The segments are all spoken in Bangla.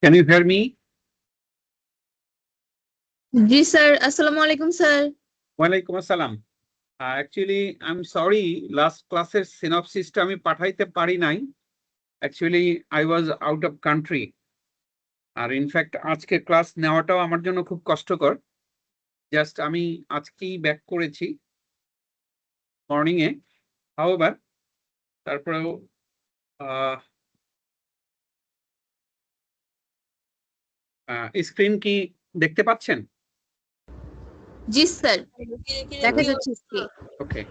Can you hear me? G sir, আসসালামু আলাইকুম স্যার। ওয়ালাইকুম আসসালাম। Actually, I'm sorry, last ক্লাসের সিনপসিসটা আমি পাঠাইতে পারি নাই। Actually, I was out of country. আর ইনফ্যাক্ট আজকে ক্লাস নেওয়াটাও আমার জন্য খুব কষ্টকর। জাস্ট আমি আজকেই ব্যাক করেছি মর্নিং এ। However, তারপরেও স্ক্রিন কি দেখতে পাচ্ছেন? জি স্যার, দেখা যাচ্ছে স্ক্রিন। ওকে।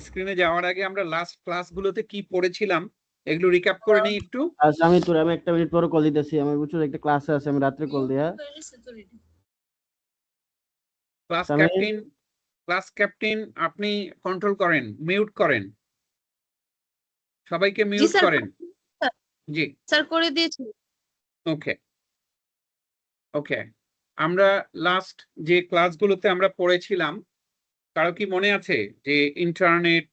স্ক্রিনে যাওয়ার আগে আমরা লাস্ট ক্লাসগুলোতে কি পড়েছিলাম এগুলো রিক্যাপ করে নেই একটু। আচ্ছা আমি একটা মিনিট পরে কল দিতেছি। আমি বুঝছো একটা ক্লাসে আছে, আমি রাত্রে কল দিয়া। ক্লাস ক্যাপ্টেন আপনি কন্ট্রোল করেন, মিউট করেন, সবাইকে মিউট করেন। জি স্যার, করে দিয়েছি। ওকে ওকে। আমরা লাস্ট যে ক্লাসগুলোতে আমরা পড়েছিলাম, কারো কি মনে আছে যে ইন্টারনেট,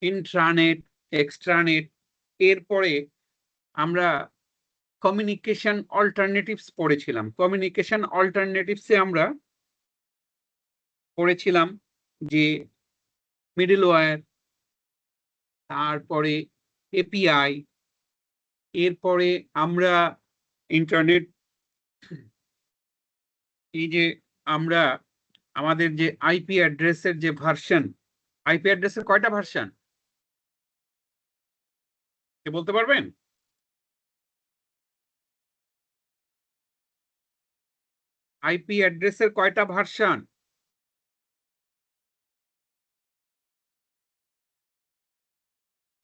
ইন্ট্রানেট, এক্সট্রানেট, এরপরে আমরা কমিউনিকেশন অল্টারনেটিভস পড়েছিলাম। কমিউনিকেশন অল্টারনেটিভসে আমরা পড়েছিলাম যে মিডলওয়্যার, তারপরে এপিআই, এরপরে আমরা ইন্টারনেট, এই যে আমরা আমাদের যে আইপি অ্যাড্রেসের যে ভার্সন, আইপি অ্যাড্রেসের কয়টা ভার্সন কে বলতে পারবেন? আইপি অ্যাড্রেসের কয়টা ভার্সন?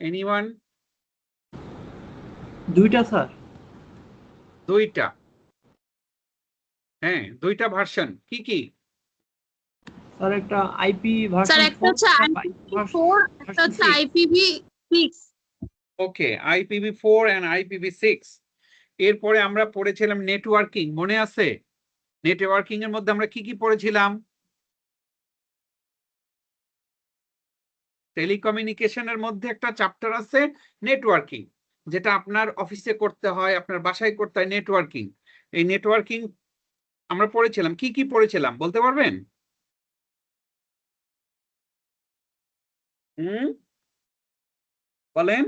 এনিওয়ান? দুইটা স্যার। দুইটা। হ্যাঁ, দুইটা ভার্সন। কি কি? স্যার একটা আইপি ভার্সন স্যার, একটা হচ্ছে IPv4, একটা হচ্ছে IPv6। Okay, IPv4 and IPv6। এরপরে আমরা পড়েছিলাম নেটওয়ার্কিং, মনে আছে? নেটওয়ার্কিং এর মধ্যে আমরা কি কি পড়েছিলাম? টেলিকমিউনিকেশনের মধ্যে একটা চ্যাপ্টার আছে নেটওয়ার্কিং, যেটা আপনার অফিসে করতে হয়, আপনার বাসায় করতে হয় নেটওয়ার্কিং। এই নেটওয়ার্কিং আমরা পড়েছিলাম। কি কি পড়েছিলাম বলতে পারবেন? বলেন।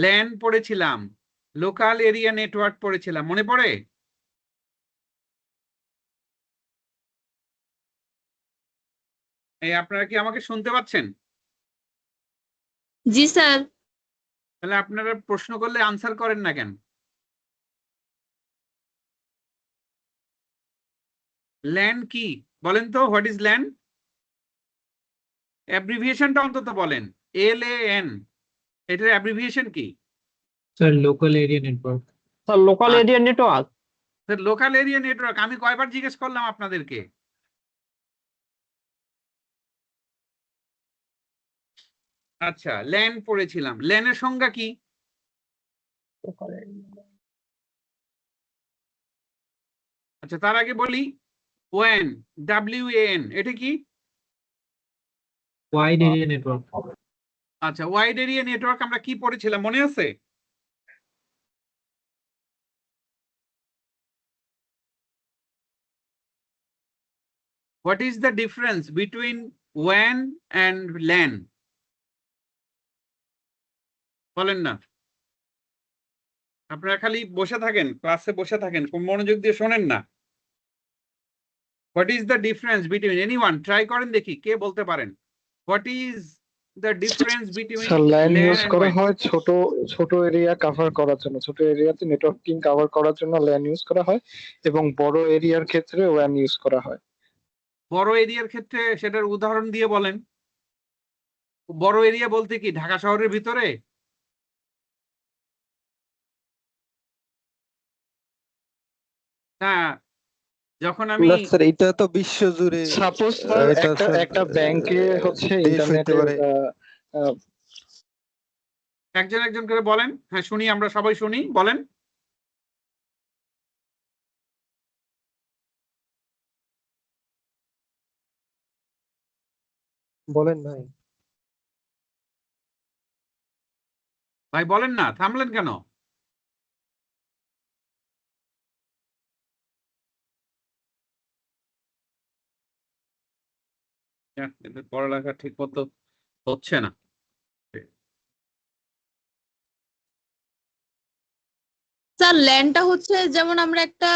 ল্যান পড়েছিলাম, লোকাল এরিয়া নেটওয়ার্ক পড়েছিলাম, মনে পড়ে? এই আপনারা কি আমাকে শুনতে পাচ্ছেন? জি স্যার। তাহলে আপনারা প্রশ্ন করলে আনসার করেন না কেন? ল্যান কি বলেন তো? What is LAN? অ্যাব্রিভিয়েশনটা অন্তত বলেন। LAN, এটার অ্যাব্রিভিয়েশন কি? Sir local area network. Sir local area network. Local area network আমি কয়বার জিজ্ঞেস করলাম আপনাদেরকে? আচ্ছা, ল্যান পড়েছিলাম। ল্যানের সংজ্ঞা কি? আচ্ছা, তার আগে বলি ওয়ান, WAN, এটা কি? Wide area network. আচ্ছা, ওয়াইড এরিয়া নেটওয়ার্ক আমরা কি পড়েছিলাম মনে আছে? What is the difference between WAN and LAN? বলেন না। আপনারা খালি বসে থাকেন, ক্লাসে বসে থাকেন, কোন মনোযোগ দিয়ে শোনেন না। What is the difference between, anyone try করেন দেখি কে বলতে পারেন? What is the difference between LAN LAN use and করা WAN? হয় ছোট এরিয়া কভার করার জন্য, ছোট এরিয়াতে নেটওয়ার্কিং কভার করার জন্য LAN ইউজ করা হয়, এবং বড় এরিয়ার ক্ষেত্রে WAN ইউজ করা হয়। বড় এরিয়ার ক্ষেত্রে সেটার উদাহরণ দিয়ে বলেন। বড় এরিয়া বলতে কি ঢাকা শহরের ভিতরে? না, যখন আমি স্যার এটা তো বিশ্ব জুড়ে, সাপোজ একটা ব্যাংকে হচ্ছে দেশ হইতে ইন্টারনেটের পারে। একজন একজন করে বলেন। হ্যাঁ শুনি, আমরা সবাই শুনি, বলেন। বলেন ভাই। ভাই বলেন না, থামলেন কেন? এদের পড়ালেখা ঠিক মতো হচ্ছে না। স্যার ল্যান্ডটা হচ্ছে যেমন আমরা একটা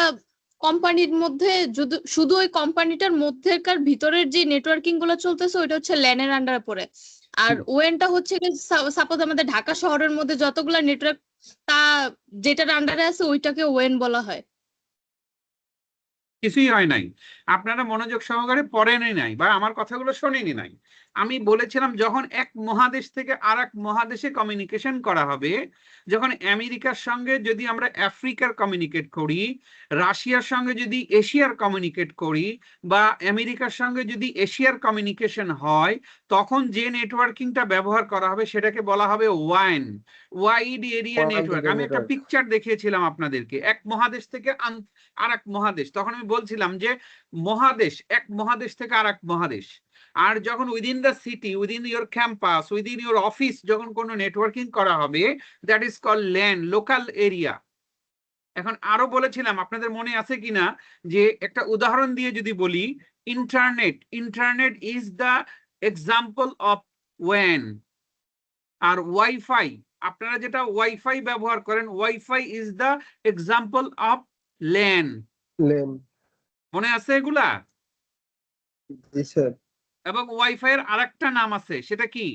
কোম্পানির মধ্যে শুধু ওই কোম্পানিটার মধ্যেকার ভিতরের যে নেটওয়ার্কিং গুলো চলতেছে ওইটা হচ্ছে ল্যানের আন্ডারে পড়ে। আর ওয়েনটা হচ্ছে সাপোজ আমাদের ঢাকা শহরের মধ্যে যতগুলা নেটওয়ার্ক তা যেটার আন্ডারে আছে ওইটাকে ওয়েন বলা হয়। কিছুই হয় নাই, আপনারা মনোযোগ সহকারে পড়েনই নাই বা আমার কথাগুলো শোনেনি নাই। আমি বলেছিলাম যখন এক মহাদেশ থেকে আর এক মহাদেশে কমিউনিকেশন করা হবে, যখন আমেরিকার সঙ্গে যদি আমরা আফ্রিকার কমিউনিকেট করি, রাশিয়ার সঙ্গে যদি এশিয়ার কমিউনিকেট করি, বা আমেরিকার সঙ্গে যদি এশিয়ার কমিউনিকেশন হয়, তখন যে নেটওয়ার্কিংটা ব্যবহার করা হবে সেটাকে বলা হবে ওয়াইন, ওয়াইড এরিয়া নেটওয়ার্ক। আমি একটা পিকচার দেখিয়েছিলাম আপনাদেরকে, এক মহাদেশ থেকে আর এক মহাদেশ। তখন আমি বলছিলাম যে মহাদেশ, এক মহাদেশ থেকে আর এক মহাদেশ। আর যখন within the city, within your campus, within your office যখন কোনো নেটওয়ার্কিং করা হবে, that is called LAN, local area. এখন আরো বলেছিলাম, আপনাদের মনে আছে কিনা, যে একটা উদাহরণ দিয়ে যদি বলি, internet, internet is the example of one. আর ওয়াইফাই, আপনারা যেটা ওয়াইফাই ব্যবহার করেন, WiFi is the example of LAN. LAN. মনে আছে এগুলা? জি স্যার। এবং ওয়াইফাই এর আরেকটা নাম আছে, সেটা কি?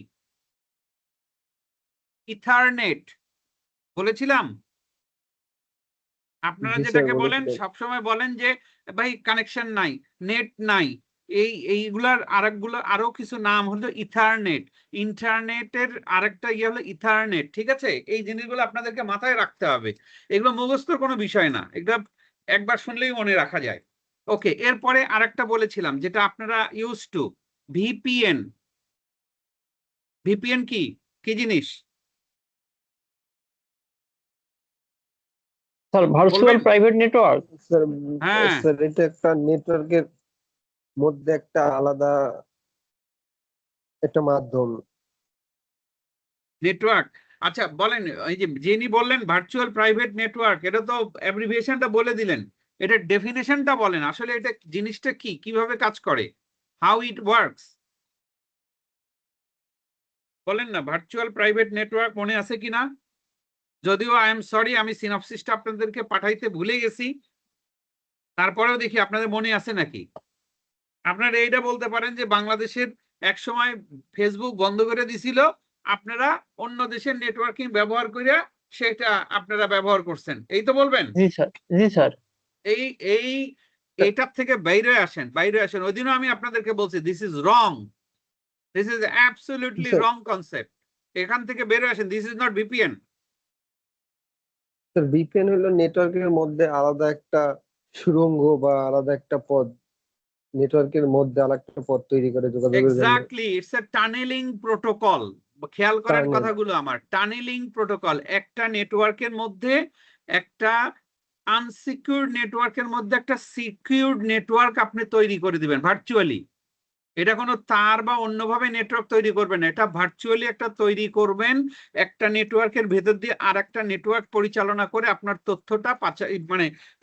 ইথারনেট। বলেছিলাম? আপনারা জি স্যার, যেটাকে বলেন, বলেছিলেন। সবসময় বলেন যে ভাই কানেকশন নাই, নেট নাই। এইগুলার আরেকগুলো আরো কিছু নাম হলো ইথারনেট। ইন্টারনেটের আরেকটা ইয়ে হলো ইথারনেট। ঠিক আছে, এই জিনিসগুলো আপনাদেরকে মাথায় রাখতে হবে। এগুলো মুখস্থর কোনো বিষয় না, এগুলো একবার শুনলেই মনে রাখা যায়। ওকে, এরপরে আরেকটা বলেছিলাম যেটা আপনারা ইউজ টু, ভিপিএন। ভিপিএন কি কি জিনিস? স্যার ভার্চুয়াল বলবেন? Private network. স্যার, হ্যাঁ। স্যার এটা একটা নেটওয়ার্কের মধ্যে একটা আলাদা একটা মাধ্যম। নেটওয়ার্ক। আচ্ছা বলেন, এই যে যিনি বললেন ভার্চুয়াল প্রাইভেট নেটওয়ার্ক, এটা তো অ্যাব্রিভিয়েশনটা বলে দিলেন, এটা ডেফিনেশনটা বলেন, আসলে এটা জিনিসটা কি, কিভাবে কাজ করে, হাউ ইট ওয়ার্কস। বলেন না, ভার্চুয়াল প্রাইভেট নেটওয়ার্ক মনে আছে কিনা? যদিও আই এম সরি, আমি সিনপসিসটা আপনাদেরকে পাঠাইতে ভুলে গেছি, তারপরেও দেখি আপনাদের মনে আছে নাকি। আপনারা এইটা বলতে পারেন যে বাংলাদেশের এক সময় ফেসবুক বন্ধ করে দিছিল, আপনারা অন্য দেশের নেটওয়ার্কিং ব্যবহার করে সেটা আপনারা ব্যবহার করছেন, এই তো বলবেন? জি স্যার, জি স্যার। এই এই এটার থেকে বাইরে আসেন, বাইরে আসেন। ওই দিনও আমি আপনাদেরকে বলছি this is wrong, this is absolutely sir. Wrong concept. এখান থেকে বের আসেন, this is not VPN. Sir VPN হলো নেটওয়ার্কের মধ্যে আলাদা একটা সুড়ঙ্গ বা আলাদা একটা পথ, নেটওয়ার্কের মধ্যে আলাদা পথ তৈরি করে যোগাযোগের জন্য। Exactly, it's a tunnelling protocol. খেয়াল করেন Tunnel। কথাগুলো আমার, টানেলিং প্রোটোকল। একটা নেটওয়ার্কের মধ্যে, একটা আনসিকিউরড নেটওয়ার্কের মধ্যে একটা সিকিউরড নেটওয়ার্ক আপনি তৈরি করে দিবেন ভার্চুয়ালি। এটা কোনো তার বা অন্যভাবে নেটওয়ার্ক তৈরি করবেন না, এটা ভার্চুয়ালি একটা তৈরি করবেন। একটা নেটওয়ার্কের ভেতর দিয়ে আর একটা নেটওয়ার্ক পরিচালনা করে আপনার তথ্যটা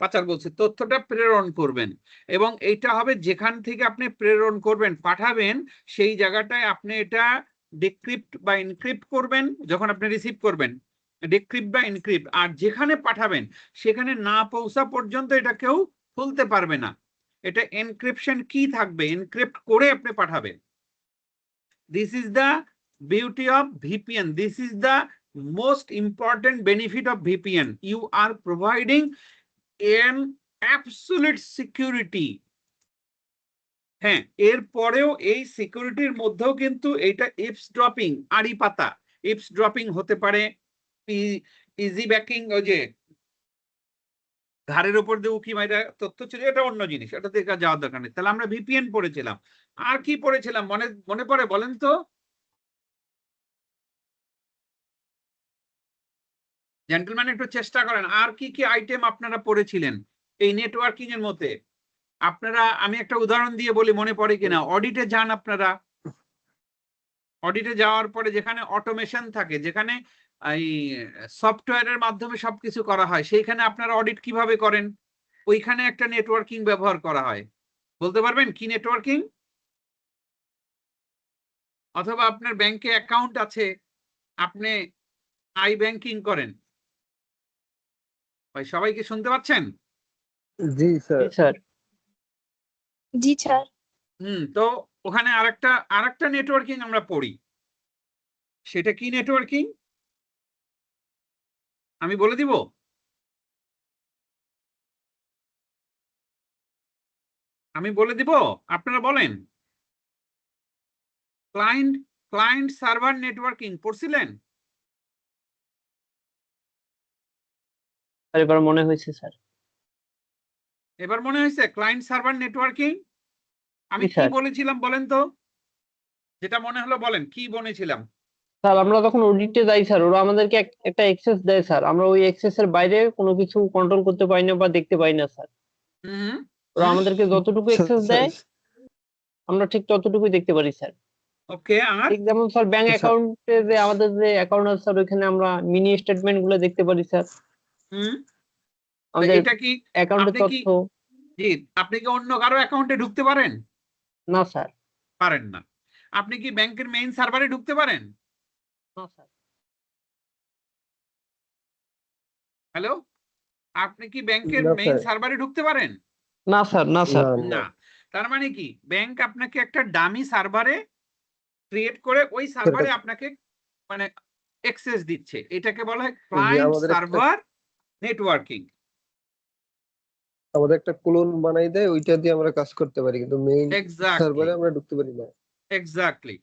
পাচার বলছে, তথ্যটা প্রেরণ করবেন। এবং এইটা হবে যেখান থেকে আপনি প্রেরণ করবেন, পাঠাবেন, সেই জায়গাটায় আপনি এটা ডিক্রিপ্ট বা এনক্রিপ্ট করবেন যখন আপনি রিসিভ করবেন, ডিক্রিপ্ট বা এনক্রিপ্ট। আর যেখানে পাঠাবেন সেখানে না পৌঁছা পর্যন্ত এটা কেউ খুলতে পারবে না। এটা এনক্রিপশন কি থাকবে, এনক্রিপ্ট করে আপনি পাঠাবেন। This is the beauty of VPN, this is the most important benefit of VPN. You are providing an absolute security. হ্যাঁ, এরপরেও এই সিকিউরিটির মধ্যেও কিন্তু এটা ইভসড্রপিং, আড়ি পাতা, ইভসড্রপিং হতে পারে, ইজি ব্যাকিং, ওই যে ঘাড়ের উপর দিয়ে উকি মাইরা তথ্য ছিল, এটা অন্য জিনিস, এটা থেকে যাওয়ার দরকার নেই। তাহলে আমরা ভিপিএন পড়েছিলাম, আর কি পড়েছিলাম মনে পড়ে বলেন তো? জেন্টলম্যান একটু চেষ্টা করেন, আর কি কি আইটেম আপনারা পড়েছিলেন এই নেটওয়ার্কিং এর মধ্যে? আপনারা, আমি একটা উদাহরণ দিয়ে বলি মনে পড়ে কিনা। অডিটে যান আপনারা, অডিটে যাওয়ার পরে যেখানে অটোমেশন থাকে, যেখানে এই সফটওয়্যারের মাধ্যমে সবকিছু করা হয়, সেইখানে আপনারা অডিট কিভাবে করেন? ওইখানে একটা নেটওয়ার্কিং ব্যবহার করা হয়, বলতে পারবেন কি নেটওয়ার্কিং? অথবা আপনার ব্যাংকে অ্যাকাউন্ট আছে, আপনি আই ব্যাংকিং করেন। ভাই সবাই কি শুনতে পাচ্ছেন? জি স্যার। জি স্যার। জি স্যার। তো ওখানে আরেকটা নেটওয়ার্কিং আমরা পড়ি। সেটা কি নেটওয়ার্কিং আমি বলে দিব? আমি বলে দিব, আপনারা বলেন। ক্লায়েন্ট সার্ভার নেটওয়ার্কিং পড়ছিলেন? স্যার এবার মনে হয়েছে স্যার। এবার মনে হয়েছে ক্লায়েন্ট সার্ভার নেটওয়ার্কিং। আমি জি কি স্যার। বলেছিলাম বলেন তো, যেটা মনে হলো বলেন কি বলেছিলাম? স্যার আমরা যখন অডিটে যাই স্যার, ওরা আমাদেরকে একটা অ্যাক্সেস দেয় স্যার, আমরা ওই অ্যাক্সেসের বাইরে কোনো কিছু কন্ট্রোল করতে পারি না বা দেখতে পাই না স্যার। হুম ওরা আমাদেরকে যতটুকু অ্যাক্সেস দেয় আমরা ঠিক ততটুকুই দেখতে পারি স্যার। ওকে, আর ঠিক যেমন স্যার ব্যাংক অ্যাকাউন্টে যে আমাদের যে অ্যাকাউন্ট আছে স্যার, ওইখানে আমরা মিনি স্টেটমেন্ট গুলো দেখতে পারি স্যার। হুম তো আমাদের এটা কি অ্যাকাউন্টের আপনি কি তথ্য। জি আপনি কি অন্য কারো অ্যাকাউন্টে ঢুকতে পারেন? না স্যার। পারেন না। আপনি কি ব্যাংকের মেইন সার্ভারে ঢুকতে পারেন? না স্যার। হ্যালো, আপনি কি ব্যাংকের না মেইন স্যার। সার্ভারে ঢুকতে পারেন? না স্যার। না স্যার। না, না। তার মানে কি ব্যাংক আপনাকে একটা ডামি সার্ভারে ক্রিয়েট করে ওই সার্ভারে আপনাকে মানে অ্যাক্সেস দিচ্ছে। এটাকে বলা হয় ক্লায়েন্ট আমাদের একটা- সার্ভার নেটওয়ার্কিং। আমাদের একটা ক্লোন বানাই দেয়, ওইটা দিয়ে আমরা কাজ করতে পারি, কিন্তু মেইন সার্ভারে আমরা ঢুকতে পারি না। এক্স্যাক্টলি।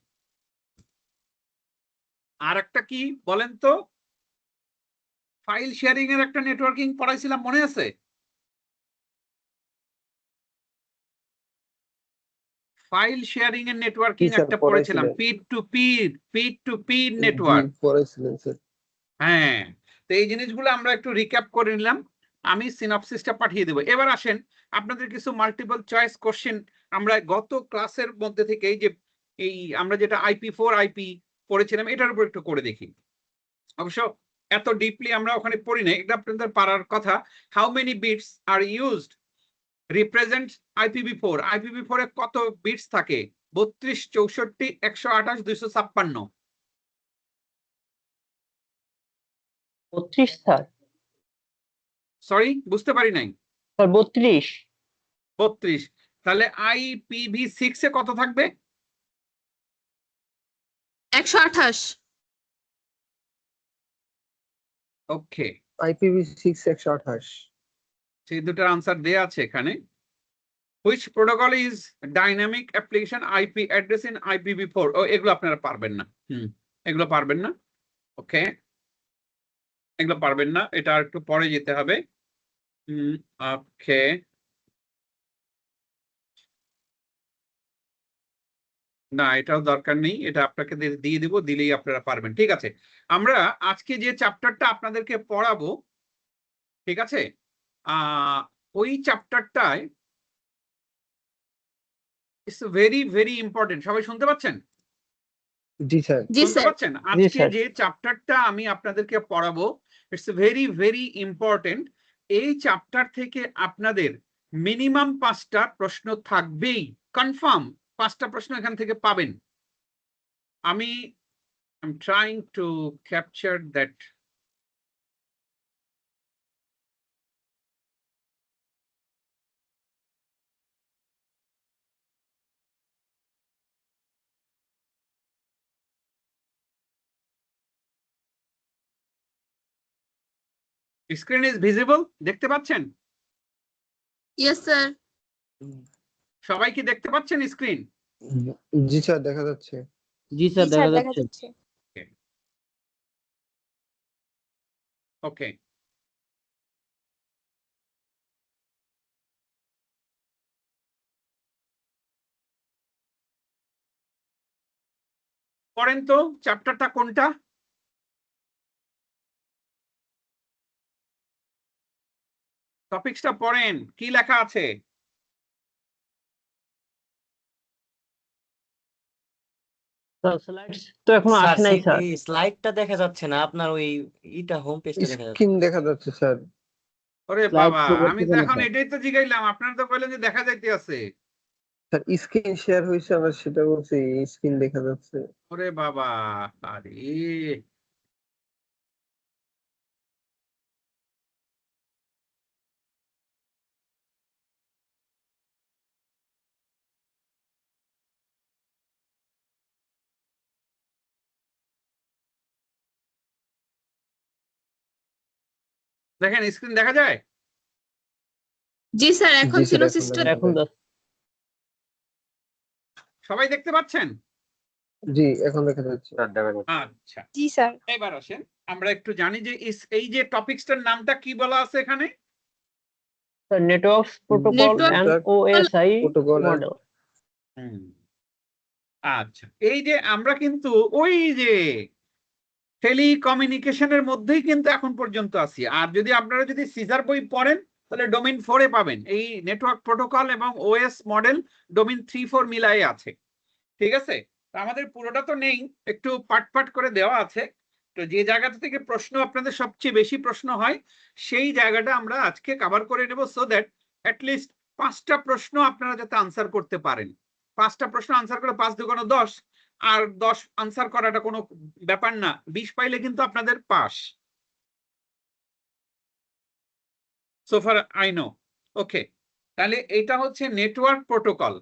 আর একটা কি বলেন তো, ফাইল শেয়ারিং এর একটা নেটওয়ার্কিং পড়াইছিলাম, মনে আছে? ফাইল শেয়ারিং এর নেটওয়ার্কিং স্যার, একটা পড়েছিলাম, পড়াইছিলেন। Peer to peer network. পড়াইছিলেন স্যার। হ্যাঁ, তো এই জিনিসগুলো আমরা একটু রিক্যাপ করে নিলাম। আমি সিনপসিসটা পাঠিয়ে দেবো। এবার আসেন আপনাদের কিছু মাল্টিপল চয়েস কোশ্চেন আমরা গত ক্লাসের মধ্যে থেকে এই আমরা যেটা IP4 IP পড়েছিলাম এটার উপর একটু করে দেখি। অবশ্য এত ডিপলি আমরা ওখানে পড়ি না, এটা আপনাদের পারার কথা। How many bits are used represent IPv4? IPv4 এ কত বিটস থাকে? 32, 64, 128, 256। 32 স্যার। সরি, বুঝতে পারি নাই। স্যার 32। 32। তাহলে IPv6 এ কত থাকবে? 128। ওকে, IPv6 128। সেই দুটার আনসার দেয়া আছে এখানে। Which protocol is dynamic application IP address in IPv4? ও এগুলো আপনারা পারবেন না। এগুলো পারবেন না। ওকে, এগুলো পারবেন না, এটা একটু পরে যেতে হবে। ওকে, না এটাও দরকার নেই, এটা আপনাকে দিয়ে দিব, দিলেই আপনারা পারবেন। ঠিক আছে, আমরা আজকে যে চ্যাপ্টারটা আপনাদেরকে পড়াবো, ঠিক আছে, ওই চ্যাপ্টারটায় ইটস ভেরি ভেরি ইম্পর্টেন্ট। সবাই শুনতে পাচ্ছেন? জি স্যার। জি শুনতে স্যার। পাচ্ছেন? জি আজকে স্যার। যে চ্যাপ্টারটা আমি আপনাদেরকে পড়াবো ইটস ভেরি ভেরি ইম্পর্টেন্ট। এই চ্যাপ্টার থেকে আপনাদের মিনিমাম 5টা প্রশ্ন থাকবেই, কনফার্ম 5টা প্রশ্ন এখান থেকে পাবেন। আমি I'm trying to capture that. Screen is visible, দেখতে পাচ্ছেন? Yes sir. সবাই কি দেখতে পাচ্ছেন স্ক্রিন? জি স্যার, দেখা যাচ্ছে। জি স্যার, দেখা যাচ্ছে। ওকে, পড়েন তো চ্যাপ্টারটা কোনটা? টপিকসটা পড়েন, কি লেখা আছে? স্যার স্লাইডস তো এখনো আসে নাই স্যার। স্লাইডটা দেখা যাচ্ছে না, আপনার ওই হোম পেজটা দেখা যাচ্ছে। স্ক্রিন দেখা যাচ্ছে স্যার। ওরে Slide বাবা, show আমি করতেছে তো না, এখন স্যার। এটাই তো জিগাইলাম, আপনারা তো বললেন যে দেখা যাইতে আছে। স্যার স্ক্রিন শেয়ার হয়েছে, আমরা সেটা বলছি, স্ক্রিন দেখা যাচ্ছে। ওরে বাবা, আরে দেখেন স্ক্রিন দেখা যায়? জি স্যার, এখন জি স্যার, এখন সিনোসিসটা দেখা এখন যায়। সবাই দেখতে পাচ্ছেন? জি, এখন দেখা যাচ্ছে। আচ্ছা, জি স্যার। এবার আসেন আমরা একটু জানি যে এই যে টপিকসটার নামটা কি বলা আছে এখানে? Sir networks protocol Network and Network OSI protocol and- model. আচ্ছা, এই যে আমরা কিন্তু ওই যে টেলিকমিউনিকেশনের মধ্যেই কিন্তু এখন পর্যন্ত আছি। আর যদি আপনারা যদি সিজার বই পড়েন তাহলে ডোমেইন 4-এ পাবেন এই নেটওয়ার্ক প্রোটোকল এবং ওএস মডেল ডোমেইন 3-4 মিলাই আছে। ঠিক আছে, তো আমাদের পুরোটা তো নেই, একটু পার্ট পার্ট করে দেওয়া আছে। তো যে জায়গাটা থেকে প্রশ্ন আপনাদের সবচেয়ে বেশি প্রশ্ন হয় সেই জায়গাটা আমরা আজকে কভার করে নেব, সো দ্যাট অ্যাটলিস্ট 5টা প্রশ্ন আপনারা যাতে আনসার করতে পারেন। 5টা প্রশ্ন আনসার করে 5 দুগুণ 10, আর 10 আনসার করাটা কোনো ব্যাপার না, 20 পাইলে কিন্তু আপনাদের পাস। So far I know. Okay, তাহলে এটা হচ্ছে নেটওয়ার্ক প্রোটোকল।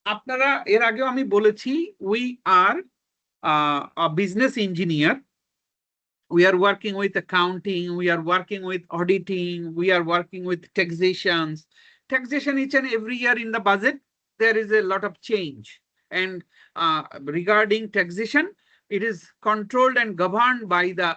আপনারা এর আগেও আমি বলেছি, we are a business engineer. We are working with accounting, we are working with auditing, we are working with taxations. Taxation each and every year in the budget, there is a lot of change. And regarding taxation, it is controlled and governed by the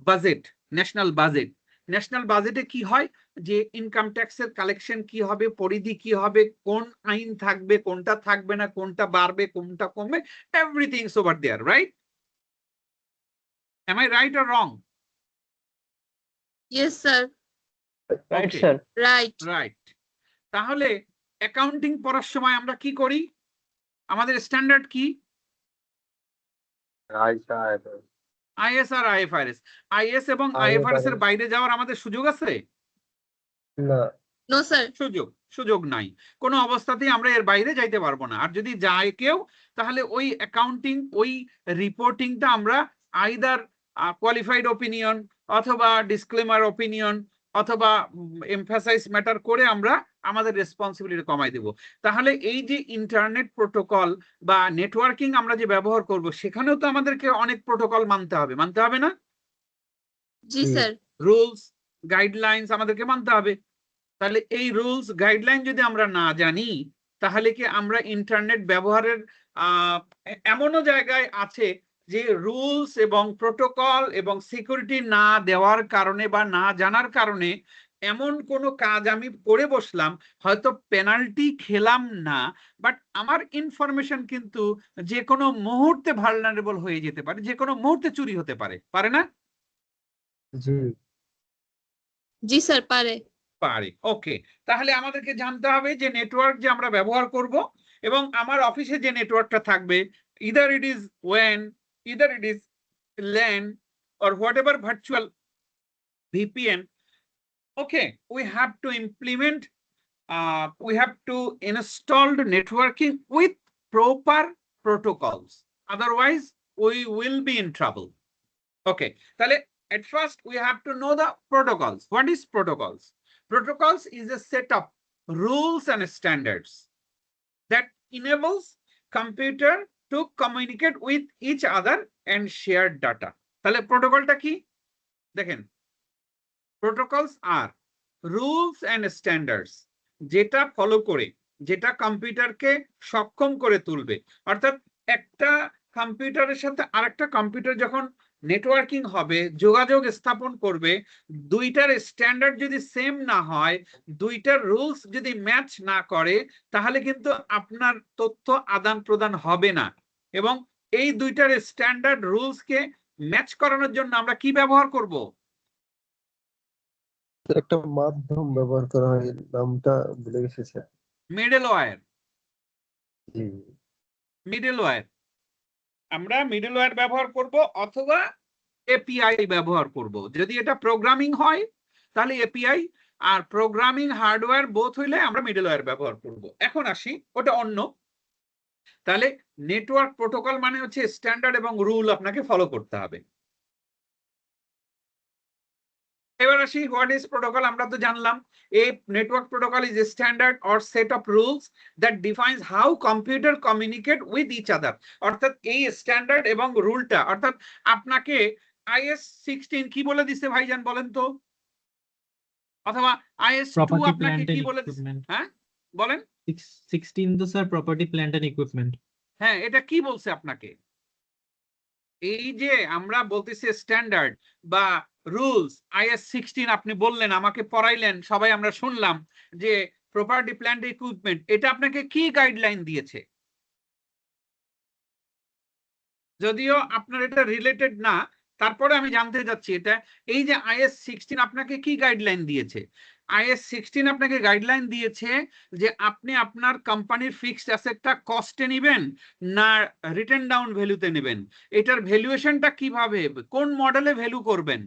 budget, national budget. National বাজেটে কি হয় যে ইনকাম ট্যাক্সের কালেকশন কি হবে, পরিধি কি হবে, কোন আইন থাকবে, কোনটা থাকবে না, কোনটা বাড়বে, কোনটা কমবে, everything is over there, right? Am I right or wrong? Yes sir. Right Okay. Sir. Right. Right. তাহলে অ্যাকাউন্টিং পড়ার সময় আমরা কি করি? আমাদের স্ট্যান্ডার্ড কি? আইএস আর আইএফআরএস। আইএস এবং আইএফআরএস এর বাইরে যাওয়ার আমাদের সুযোগ আছে? না, নো স্যার। সুযোগ নাই, কোনো অবস্থাতেই আমরা এর বাইরে যাইতে পারবো না। আর যদি যায় কেউ, তাহলে ওই অ্যাকাউন্টিং, ওই রিপোর্টিংটা আমরা আইদার কোয়ালিফাইড ওপিনিয়ন অথবা ডিসক্লেমার ওপিনিয়ন অথবা এমফাসাইজ ম্যাটার করে আমরা আমাদের রেসপন্সিবিলিটি কমাই দেব। তাহলে এই যে ইন্টারনেট প্রোটোকল বা নেটওয়ার্কিং আমরা যে ব্যবহার করব, সেখানেও তো আমাদেরকে অনেক প্রোটোকল মানতে হবে না? জি স্যার। রুলস গাইডলাইন্স আমাদেরকে মানতে হবে। তাহলে এই রুলস গাইডলাইন যদি আমরা না জানি, তাহলে কি আমরা ইন্টারনেট ব্যবহারের এমনও জায়গায় আছে যে রুলস এবং প্রোটোকল এবং সিকিউরিটি না দেওয়ার কারণে বা না জানার কারণে এমন কোনো কাজ আমি করে বসলাম, হয়তো পেনাল্টি খেলাম না, বাট আমার ইনফরমেশন কিন্তু যে কোনো মুহূর্তে ভালনারেবল হয়ে যেতে পারে, যে কোনো মুহূর্তে চুরি হতে পারে না? জি জি স্যার, পারে। ওকে, তাহলে আমাদেরকে জানতে হবে যে নেটওয়ার্ক যে আমরা ব্যবহার করব এবং আমার অফিসে যে নেটওয়ার্কটা থাকবে, either it is WAN, either it is LAN or whatever virtual VPN. Okay, we have to implement, we have to install the networking with proper protocols, otherwise we will be in trouble. Okay, তাহলে at first we have to know the protocols. What is protocols? Protocols is a set of rules and standards that enables computer to communicate with each other and share data. তাহলে প্রোটোকলটা কি দেখেন, protocols are rules and standards যেটা ফলো করে, যেটা কম্পিউটারকে সক্ষম করে তুলবে। অর্থাৎ একটা কম্পিউটারের সাথে আরেকটা কম্পিউটার যখন নেটওয়ার্কিং হবে, যোগাযোগ স্থাপন করবে, দুইটার স্ট্যান্ডার্ড যদি সেম না হয়, দুইটার রুলস যদি ম্যাচ না করে, তাহলে কিন্তু আপনার তথ্য আদান প্রদান হবে না। এবং এই দুইটার স্ট্যান্ডার্ড রুলসকে ম্যাচ করানোর জন্য আমরা কি ব্যবহার করব? একটা মাধ্যম ব্যবহার করা হয়, নামটা ভুলে গেছি স্যার। মিডলওয়্যার। জি মিডলওয়্যার, আমরা মিডলওয়্যার ব্যবহার করব অথবা এপিআই ব্যবহার করব। যদি এটা প্রোগ্রামিং হয় তাহলে এপিআই, আর প্রোগ্রামিং হার্ডওয়্যার বোথ হইলে আমরা মিডলওয়্যার ব্যবহার করব। এখন আসি, ওটা অন্য। তাহলে নেটওয়ার্ক প্রোটোকল মানে হচ্ছে স্ট্যান্ডার্ড এবং রুল আপনাকে ফলো করতে হবে। এবার আসি হোয়াট ইজ প্রোটোকল। আমরা তো জানলাম a network protocol is a standard or set of rules that defines how computer communicate with each other. অর্থাৎ এই স্ট্যান্ডার্ড এবং রুলটা, অর্থাৎ আপনাকে IS 16 কি বলে দিছে ভাইজান বলেন তো, অথবা IS 2 Property, আপনাকে plant কি and বলে দিছে? equipment. হ্যাঁ বলেন। 16 তো sir property, plant and equipment. হ্যাঁ, এটা কি বলছে আপনাকে? এই যে আমরা বলতেছি স্ট্যান্ডার্ড বা রুলস, IS 16 আপনি বললেন, আমাকে পড়াইলেন, সবাই আমরা শুনলাম যে প্রপার্টি প্ল্যান্ট ইকুইপমেন্ট, এটা আপনাকে কি গাইডলাইন দিয়েছে? যদিও আপনার এটা রিলেটেড না, তারপরে আমি জানতে যাচ্ছি এটা, এই যে IS 16 আপনাকে কি গাইডলাইন দিয়েছে? IS 16 আপনাকে গাইডলাইন দিয়েছে যে আপনি আপনার কোম্পানির ফিক্সড অ্যাসেটটা কস্টে নেবেন না রিটেন ডাউন ভ্যালুতে নেবেন, এটার ভ্যালুয়েশনটা কিভাবে, কোন মডেলে ভ্যালু করবেন,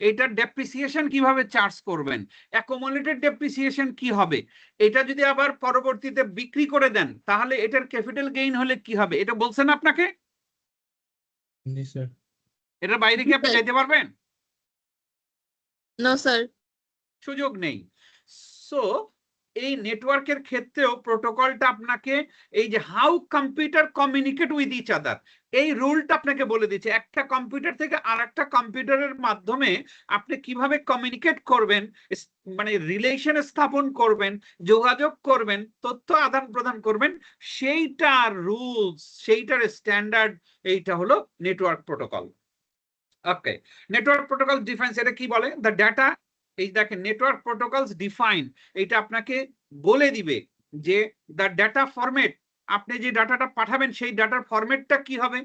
এটার ডেপ্রিসিয়েশন কিভাবে চার্জ করবেন, অ্যাকুমুলেটেড ডেপ্রিসিয়েশন কি হবে, এটা যদি আবার পরবর্তীতে বিক্রি করে দেন তাহলে এটার ক্যাপিটাল গেইন হলে কি হবে, এটা বলছেন আপনাকে? জি স্যার। এটার বাইরে কি আপনি স্যার। যাইতে পারবেন? No sir. সুযোগ নেই। সো এই নেটওয়ার্কের ক্ষেত্রেও প্রোটোকলটা আপনাকে এই যে how computer communicate with each other, এই রুলটা আপনাকে বলে দিচ্ছে একটা কম্পিউটার থেকে আর একটা কম্পিউটারের মাধ্যমে আপনি কিভাবে কমিউনিকেট করবেন, মানে রিলেশন স্থাপন করবেন, যোগাযোগ করবেন, তথ্য আদান প্রদান করবেন, সেইটার রুলস, সেইটার স্ট্যান্ডার্ড, এইটা হলো নেটওয়ার্ক প্রোটোকল। ওকে, নেটওয়ার্ক প্রোটোকল ডিফাইন্স, এটা কি বলে? দ্য ডাটা, এই দেখেন নেটওয়ার্ক প্রোটোকলস ডিফাইন, এটা আপনাকে বলে দিবে যে দ্য ডাটা ফরম্যাট, আপনি যে ডাটাটা পাঠাবেন সেই ডাটার ফরম্যাটটা কি হবে,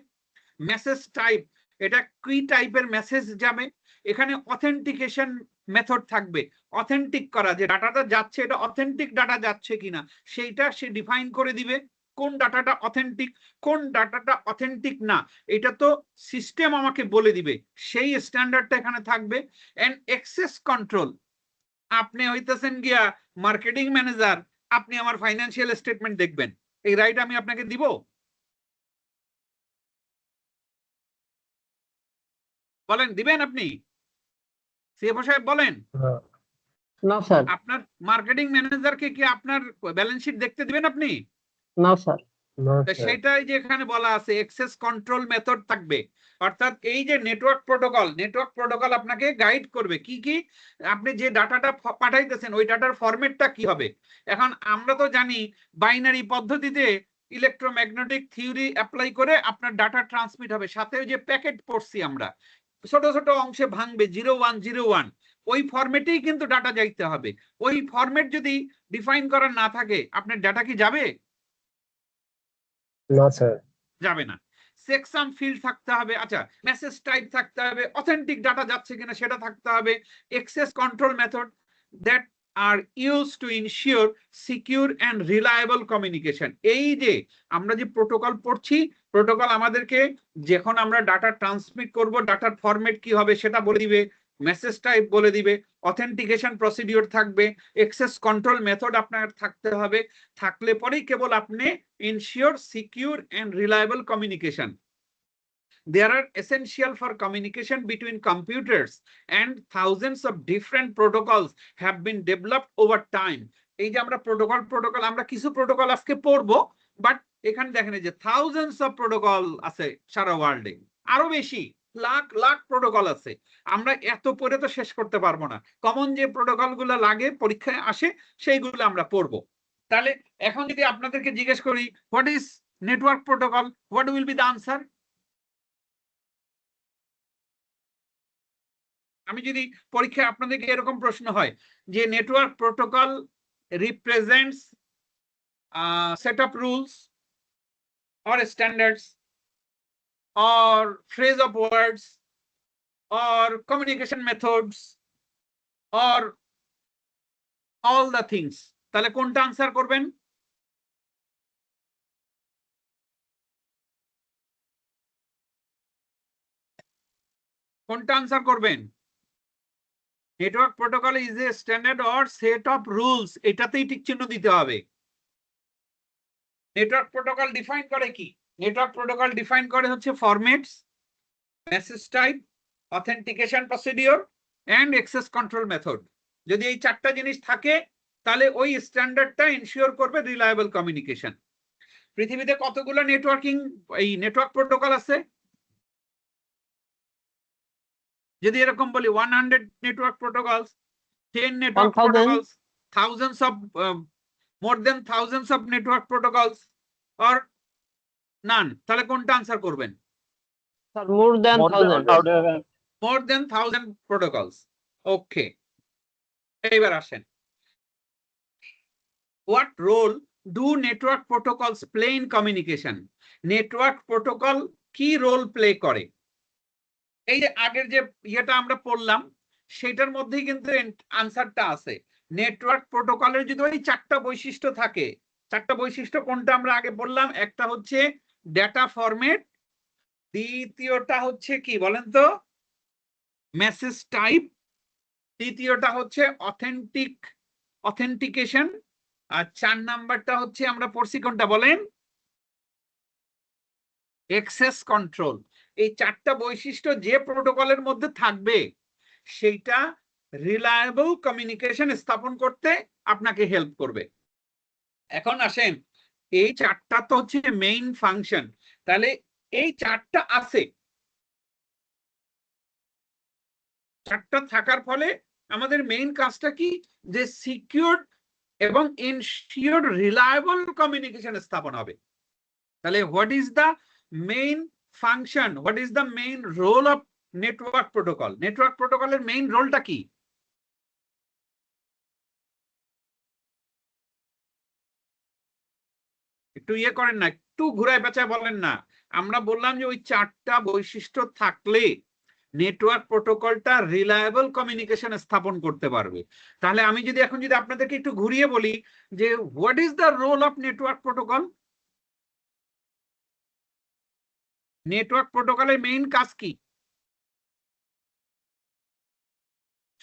মেসেজ টাইপ, এটা কি টাইপের মেসেজ যাবে, এখানে অথেন্টিকেশন মেথড থাকবে, অথেন্টিক করা যে ডাটাটা যাচ্ছে এটা অথেন্টিক ডাটা যাচ্ছে কিনা সেইটা সে ডিফাইন করে দিবে, কোন ডাটাটা অথেন্টিক, কোন ডাটাটা অথেন্টিক না, এটা তো সিস্টেম আমাকে বলে দিবে, সেই স্ট্যান্ডার্ডটা এখানে থাকবে। এন্ড অ্যাক্সেস কন্ট্রোল, আপনি হইতেছেন গিয়া মার্কেটিং ম্যানেজার, আপনি আমার ফাইন্যান্সিয়াল স্টেটমেন্ট দেখবেন, এই রাইট আমি আপনাকে দিব? বলেন দিবেন আপনি? সিএফও সাহেব বলেন। না স্যার। আপনার মার্কেটিং ম্যানেজারকে কি আপনার ব্যালেন্স শিট দেখতে দিবেন আপনি? না স্যার। তা সেটাই যে এখানে বলা আছে অ্যাক্সেস কন্ট্রোল মেথড থাকবে, অর্থাৎ এই যে নেটওয়ার্ক প্রোটোকল আপনাকে গাইড করবে কি কি, আপনি যে ডাটাটা পাঠাইতেছেন ওই ডাটার ফরম্যাটটা কি হবে। এখন আমরা তো জানি বাইনারি পদ্ধতিতে ইলেকট্রোম্যাগনেটিক থিওরি অ্যাপ্লাই করে আপনার ডাটা ট্রান্সমিট হবে, সাথে যে প্যাকেট পড়ছি আমরা ছোট ছোট অংশে ভাঙবে 0101, ওই ফরম্যাটেই কিন্তু ডাটা যাইতে হবে। ওই ফরম্যাট যদি ডিফাইন করা না থাকে আপনার ডাটা কি যাবে? না স্যার। যাবে না। সেকশন ফিল্ড থাকতে হবে, আচ্ছা মেসেজ টাইপ থাকতে হবে, অথেন্টিক ডাটা যাচ্ছে কিনা সেটা থাকতে হবে, access control method that are use to ensure secure and reliable communication. এই যে আমরা যে প্রোটোকল পড়ছি, প্রোটোকল আমাদেরকে যখন আমরা ডাটা ট্রান্সমিট করব ডাটার ফরম্যাট কি হবে সেটা বলে দিবে, মেসেজ টাইপ বলে দিবে, অথেন্টিকেশন প্রসিডিওর থাকবে, অ্যাক্সেস কন্ট্রোল মেথড আপনার থাকতে হবে, থাকলে পরেই কেবল আপনি ensure secure and reliable communication. They are essential for communication between computers and thousands of different protocols have been developed over time. এই যে আমরা প্রোটোকল আমরা কিছু প্রোটোকল আজকে পড়বো, বাট এখানে দেখেন যে থাউজেন্ডস অফ প্রোটোকল আছে সারা ওয়ার্ল্ডে, আরো বেশি লাখ লাখ প্রোটোকল আছে, আমরা এত পড়ে তো শেষ করতে পারবো না। কমন যে প্রোটোকল গুলো লাগে পরীক্ষায় আসে সেইগুলো আমরা পড়বো। তাহলে এখন যদি আপনাদেরকে জিজ্ঞেস করি what is network protocol, what will be the answer? আমি যদি পরীক্ষায় আপনাদেরকে এরকম প্রশ্ন হয় যে network protocol represents set of rules or standards or phrase of words or communication methods or all the things, তাহলে কোনটা আনসার করবেন? কোনটা আনসার করবেন? Network protocol is a standard or set of rules, এটাতেই টিক চিহ্ন দিতে হবে। নেটওয়ার্ক প্রোটোকল ডিফাইন করে কি? নেটওয়ার্ক প্রোটোকল ডিফাইন করে হচ্ছে formats, message type, authentication procedure and access control method. যদি এই চারটা জিনিস থাকে তাহলে ওই স্ট্যান্ডার্ডটা এনশিওর করবে রিলায়েবল কমিউনিকেশন। পৃথিবীতে কতগুলো এই নেটওয়ার্ক প্রোটোকল আছে? যদি এরকম বলি 100 network protocols, 10 network 1000 protocols, thousands of more than thousands of network protocols or none, তাহলে কোনটা আনসার করবেন? Sir more than 1000 more than 1000 protocols. ওকে, এইবার আসেন, what role do network protocols play in communication? Network protocol কি রোল প্লে করে? এই যে আগের যে ইয়েটা আমরা পড়লাম সেটার মধ্যেই কিন্তু আনসারটা আছে। নেটওয়ার্ক প্রোটোকলের যদি ওই চারটা বৈশিষ্ট্য থাকে, চারটা বৈশিষ্ট্য কোনটা আমরা আগে বললাম? একটা হচ্ছে ডেটা ফরম্যাট, দ্বিতীয়টা হচ্ছে কি বলেন তো? মেসেজ টাইপ, তৃতীয়টা হচ্ছে অথেন্টিকেশন, আর 4 নাম্বারটা হচ্ছে আমরা পড়ছি কোনটা বলেন? Access control. এই চারটা বৈশিষ্ট্য যে প্রোটোকলের মধ্যে থাকবে সেইটা রিলায়েবল কমিউনিকেশন স্থাপন করতে আপনাকে হেল্প করবে। এখন আসেন, এই চারটা তো হচ্ছে মেইন ফাংশন, তাহলে এই চারটা আছে, চারটা থাকার ফলে আমাদের মেইন কাজটা কি? যে সিকিউরড এবং ইনশিওরড রিলায়েবল কমিউনিকেশন স্থাপন হবে। তাহলে what is the main function, what is the main role of network protocol? Network প্রোটোকলের মেইন রোলটা কি? একটু ইয়ে করেন না, একটু ঘুরায় পেঁচায় বলেন না। আমরা বললাম যে ওই চারটা বৈশিষ্ট্য থাকলে নেটওয়ার্ক প্রোটোকলটা রিলায়েবল কমিউনিকেশন স্থাপন করতে পারবে। তাহলে আমি যদি এখন যদি আপনাদেরকে একটু ঘুরিয়ে বলি যে what is the role of network protocol? Network প্রোটোকলের মেইন কাজ কি?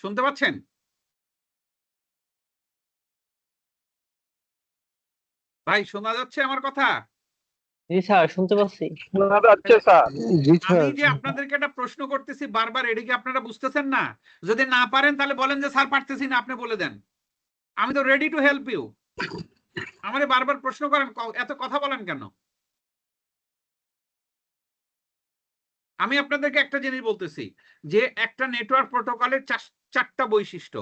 শুনতে পাচ্ছেন? ভাই শোনা যাচ্ছে আমার কথা? জি স্যার শুনতে পাচ্ছি। জি স্যার। আমি যে আপনাদেরকে একটা প্রশ্ন করতেছি বারবার, এটা কি আপনারা বুঝতেছেন না? যদি না পারেন তাহলে বলেন যে স্যার পারতেছি না, আপনি বলে দেন। আমি তো রেডি টু হেল্প ইউ। আমারে বারবার প্রশ্ন করেন, এত কথা বলেন কেন? আমি আপনাদেরকে একটা জিনিস বলতেছি যে একটা নেটওয়ার্ক প্রোটোকলের চারটা বৈশিষ্ট্য।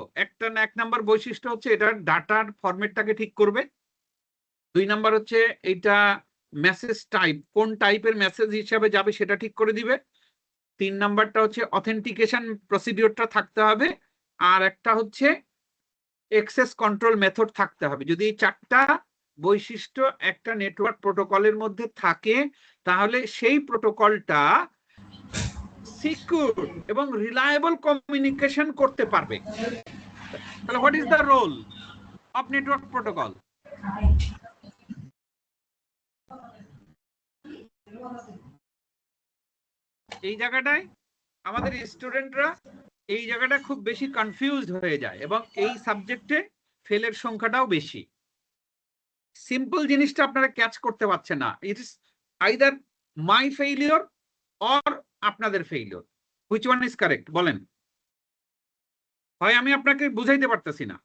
এক নাম্বার বৈশিষ্ট্য হচ্ছে এটা ডাটার ফরম্যাটটাকে ঠিক করবে। 2 নাম্বার হচ্ছে এটা মেসেজ টাইপ, কোন টাইপের মেসেজ হিসাবে যাবে সেটা ঠিক করে দিবে। 3 নাম্বারটা হচ্ছে অথেন্টিকেশন প্রসিডিওরটা থাকতে হবে, আর একটা হচ্ছে অ্যাক্সেস কন্ট্রোল মেথড থাকতে হবে। যদি এই চারটা বৈশিষ্ট্য একটা নেটওয়ার্ক প্রোটোকলের মধ্যে থাকে তাহলে সেই প্রোটোকলটা সিকিউর এবং রিলায়েবল কমিউনিকেশন করতে পারবে। তাহলে what is the role of network protocol? এই জায়গাটায় আমাদের স্টুডেন্টরা এই জায়গাটা খুব বেশি কনফিউজড হয়ে যায় এবং এই সাবজেক্টে ফেলের সংখ্যাটাও বেশি। সিম্পল জিনিসটা আপনারা ক্যাচ করতে পারছেন না। It is either my failure or আপনাদের failure. Which one is correct বলেন? হয় আমি আপনাকে বুঝাইতে পারতেছি না।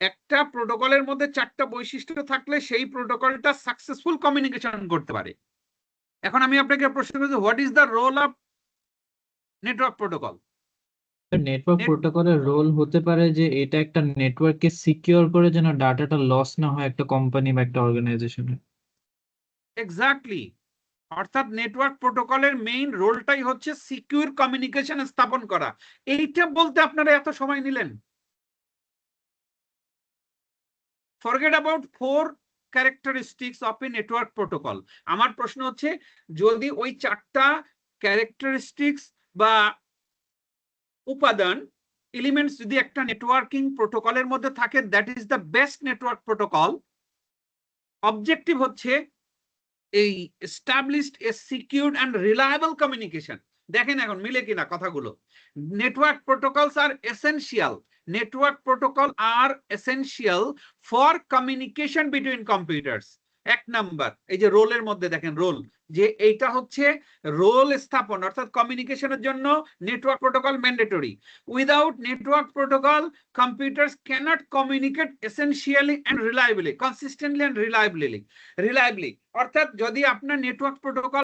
একটা প্রোটোকলের মধ্যে চারটা বৈশিষ্ট্য থাকলে সেই প্রোটোকলটা সাকসেসফুল কমিউনিকেশন করতে পারে। এখন আমি আপনাকে প্রশ্ন করছি, what is the role of network protocol? Network প্রোটোকলের রোল হতে পারে যে এটা একটা নেটওয়ার্ককে সিকিউর করে যেন ডাটাটা লস না হয় একটা কোম্পানি বা একটা অর্গানাইজেশনের। এক্স্যাক্টলি, অর্থাৎ নেটওয়ার্ক প্রোটোকলের মেইন রোলটাই হচ্ছে সিকিউর কমিউনিকেশন স্থাপন করা। এইটা বলতে আপনারা এত সময় নিলেন। Forget about 4 characteristics of A network protocol. আমার প্রশ্ন হচ্ছে যদি ওই চারটা ক্যারেক্টারিস্টিক্স বা উপাদান এলিমেন্টস যদি একটা নেটওয়ার্কিং প্রোটোকলের মধ্যে থাকে, that is the best network protocol. Objective হচ্ছে এই established a secured and reliable communication, দেখেন এখন মিলে কিনা কথাগুলো। Network protocols are essential, network protocol are essential for communication between computers. এক নাম্বার এই যে রোলের মধ্যে দেখেন রোল, যে এইটা হচ্ছে রোল স্থাপন, অর্থাৎ কমিউনিকেশনের জন্য network protocol mandatory. Without network protocol computers cannot communicate essentially and reliably, consistently and reliably. অর্থাৎ যদি আপনার নেটওয়ার্ক প্রোটোকল